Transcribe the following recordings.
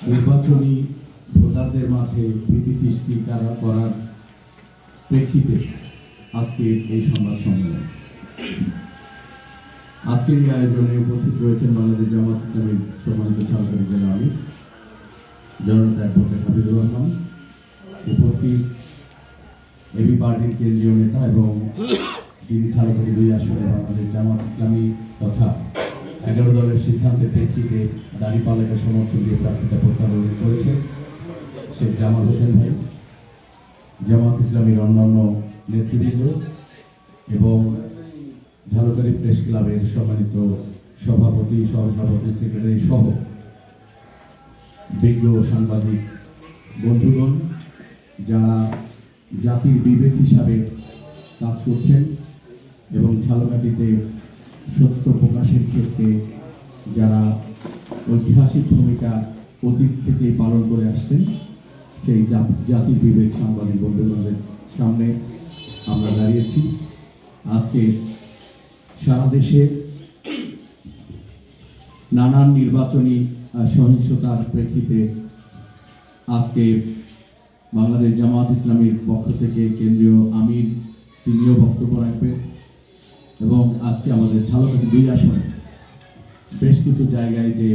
নির্বাচনী ভোটারদের মাঝে ভীতি সৃষ্টি করার প্রেক্ষিতে আজকে এই সংবাদ সম্মেলন। আজকের এই আয়োজনে উপস্থিত রয়েছেন বাংলাদেশ জামাত ইসলামীর সম্মানিত সহকারী জেলা আমির জনতা অ্যাডভোকেট হাবিবুর রহমান, উপস্থিত এবি পার্টির কেন্দ্রীয় নেতা এবং যিনি ঝালকাঠি 2 আসনে বাংলাদেশ জামাত ইসলামী তথা 11 দলের সিদ্ধান্তের প্রেক্ষিতে দাঁড়িপাল্লাকে সমর্থন দিয়ে প্রার্থিতা প্রত্যাহার করেছেন শেখ জামাল হোসেন ভাই, জামাত ইসলামীর অন্যান্য নেতৃবৃন্দ এবং ঝালকাঠি প্রেস ক্লাবের সম্মানিত সভাপতি, সহসভাপতি, সেক্রেটারি সহ বিজ্ঞ সাংবাদিক বন্ধুগণ, যারা জাতির বিবেক হিসাবে কাজ করছেন এবং ঝালকাঠিতে সত্য প্রকাশের ক্ষেত্রে যারা ঐতিহাসিক ভূমিকা অতীত থেকে পালন করে আসছেন, সেই জাতির বিবেক সাংবাদিক বন্ধুগণের সামনে আমরা দাঁড়িয়েছি। আজকে সারা দেশে নানান নির্বাচনী সহিংসতার প্রেক্ষিতে আজকে বাংলাদেশ জামাত ইসলামীর পক্ষ থেকে কেন্দ্রীয় আমির তিনিও বক্তব্য রাখবেন এবং আজকে আমাদের ঝালকাঠি 2 আসনে বেশ কিছু জায়গায় যে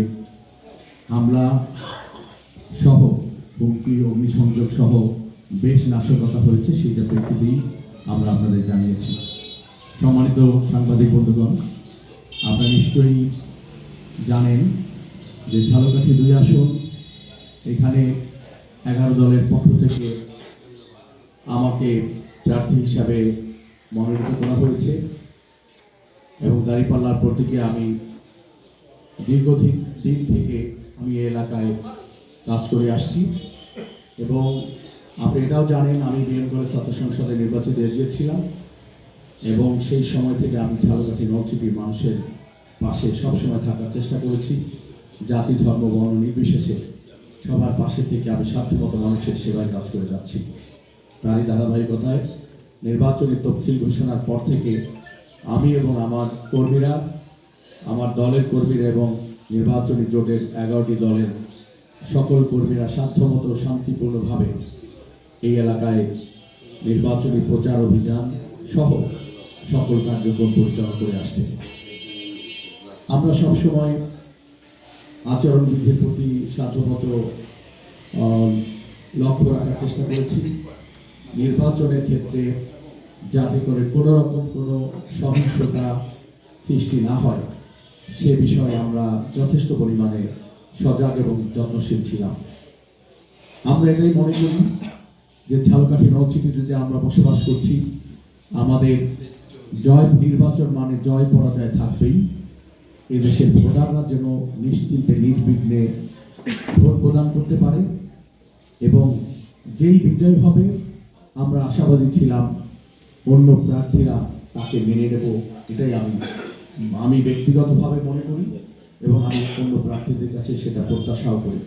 হামলা সহ হুমকি, অগ্নিসংযোগ সহ বেশ নাশকতা হয়েছে সেটা প্রেক্ষিতেই আমরা আপনাদের জানিয়েছি। সম্মানিত সাংবাদিক বন্ধুগণ, আপনারা নিশ্চয়ই জানেন যে ঝালকাঠি 2 আসন, এখানে 11 দলের পক্ষ থেকে আমাকে প্রার্থী হিসাবে মনোনীত করা হয়েছে এবং দাঁড়িপাল্লার প্রতীকে আমি দীর্ঘদিন থেকে আমি এই এলাকায় কাজ করে আসছি এবং আপনি এটাও জানেন আমি বিএন কলেজ ছাত্র সংসদে নির্বাচিত হয়েছিলাম এবং সেই সময় থেকে আমি ঝালকাঠি নলছিটির মানুষের পাশে সবসময় থাকার চেষ্টা করেছি। জাতি, ধর্ম, বর্ণ নির্বিশেষে সবার পাশে থেকে আমি সাধ্যমতো মানুষের সেবায় কাজ করে যাচ্ছি। তারই ধারাবাহিকতায় নির্বাচনী তফসিল ঘোষণার পর থেকে আমি এবং আমার কর্মীরা, আমার দলের কর্মীরা এবং নির্বাচনী জোটের 11টি দলের সকল কর্মীরা সাধ্যমতো শান্তিপূর্ণভাবে এই এলাকায় নির্বাচনী প্রচার অভিযান সহ সকল কার্যক্রম পরিচালনা করে আসছে। আমরা সবসময় আচরণবিধির প্রতি সাধ্যমতো লক্ষ্য রাখার চেষ্টা করেছি, নির্বাচনের ক্ষেত্রে যাতে করে কোনো রকম কোনো সহিংসতা সৃষ্টি না হয় সে বিষয়ে আমরা যথেষ্ট পরিমাণে সজাগ এবং যত্নশীল ছিলাম। আমরা এটাই মনে করি যে ঝালকাঠি নলছিটিতে যে আমরা বসবাস করছি, আমাদের জয় নির্বাচন মানে জয় পরাজয় থাকবেই। এদেশের ভোটাররা যেন নিশ্চিন্তে নির্বিঘ্নে ভোট প্রদান করতে পারে এবং যেই বিজয় হবে আমরা আশাবাদী ছিলাম অন্য প্রার্থীরা তাকে মেনে নেব, এটাই আমি ব্যক্তিগতভাবে মনে করি এবং আমি অন্য প্রার্থীদের কাছে সেটা প্রত্যাশাও করি।